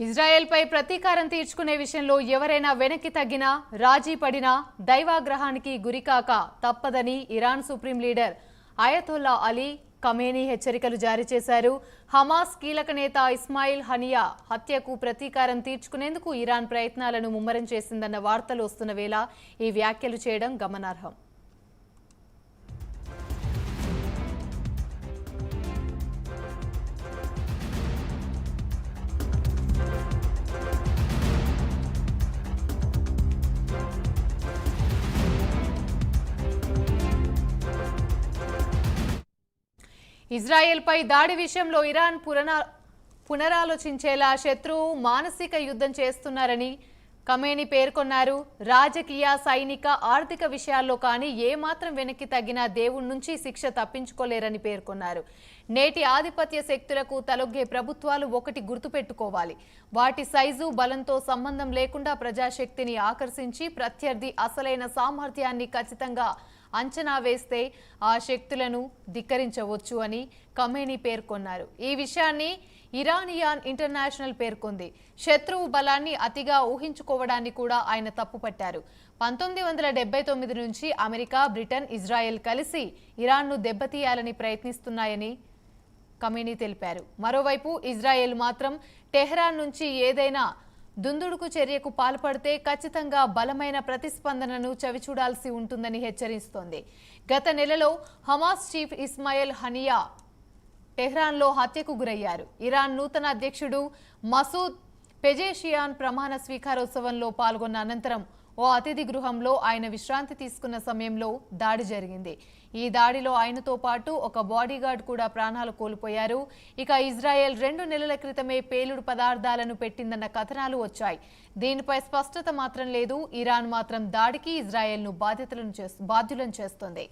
ఇజ్రాయెల్పై ప్రతీకారం తీర్చుకునే విషయంలో ఎవరైనా వెనక్కి తగ్గినా రాజీ పడినా దైవాగ్రహానికి గురికాక తప్పదని Iran supreme leader Ayatollah Ali Khamenei హెచ్చరికలు జారీ చేశారు. హమాస్ కీలక నేత ఇస్మాయిల్ హనియా హత్యకు ప్రతీకారం తీర్చుకునేందుకు ఇరాన్ ప్రయత్నాలను ముమ్మరం చేసిందన్న వార్తలు వస్తున్న వేళ ఈ వ్యాఖ్యలు చేయడం గమనార్హం. ఇజ్రాయెల్పై దాడి విషయంలో ఇరాన్ పునరాలోచించేలా శత్రువు మానసిక యుద్ధం చేస్తున్నారని ఖమేనీ పేర్కొన్నారు. రాజకీయ, సైనిక, ఆర్థిక విషయాల్లో కానీ ఏమాత్రం వెనక్కి తగ్గినా దేవుడి నుంచి శిక్ష తప్పించుకోలేరని పేర్కొన్నారు. నేటి ఆధిపత్య శక్తులకు తలొగ్గే ప్రభుత్వాలు ఒకటి గుర్తుపెట్టుకోవాలి. వాటి సైజు, బలంతో సంబంధం లేకుండా ప్రజాశక్తిని ఆకర్షించి ప్రత్యర్థి అసలైన సామర్థ్యాన్ని ఖచ్చితంగా అంచనా వేస్తే ఆ శక్తులను ధిక్కరించవచ్చు అని ఖమేనీ పేర్కొన్నారు. ఈ విషయాన్ని ఇరానియన్ ఇంటర్నేషనల్ పేర్కొంది. శత్రువు బలాన్ని అతిగా ఊహించుకోవడాన్ని కూడా ఆయన తప్పుపట్టారు. 1979 నుంచి అమెరికా, బ్రిటన్, ఇజ్రాయెల్ కలిసి ఇరాన్ను దెబ్బతీయాలని ప్రయత్నిస్తున్నాయని ఖమేనీ తెలిపారు. మరోవైపు ఇజ్రాయెల్ మాత్రం టెహ్రాన్ నుంచి ఏదైనా దుందుడుకు చర్యకు పాల్పడితే ఖచ్చితంగా బలమైన ప్రతిస్పందనను చవిచూడాల్సి ఉంటుందని హెచ్చరిస్తోంది. గత నెలలో హమాస్ చీఫ్ ఇస్మాయిల్ హనియా టెహ్రాన్లో హత్యకు గురయ్యారు. ఇరాన్ నూతన అధ్యక్షుడు మసూద్ పెజేషియాన్ ప్రమాణ స్వీకారోత్సవంలో పాల్గొన్న అనంతరం ఓ అతిథి గృహంలో ఆయన విశ్రాంతి తీసుకున్న సమయంలో దాడి జరిగింది. ఈ దాడిలో ఆయనతో పాటు ఒక బాడీగార్డ్ కూడా ప్రాణాలు కోల్పోయారు. ఇక ఇజ్రాయెల్ 2 నెలల క్రితమే పేలుడు పదార్థాలను పెట్టిందన్న కథనాలు వచ్చాయి. దీనిపై స్పష్టత మాత్రం లేదు. ఇరాన్ మాత్రం దాడికి ఇజ్రాయెల్ను బాధ్యులను చేస్తోంది.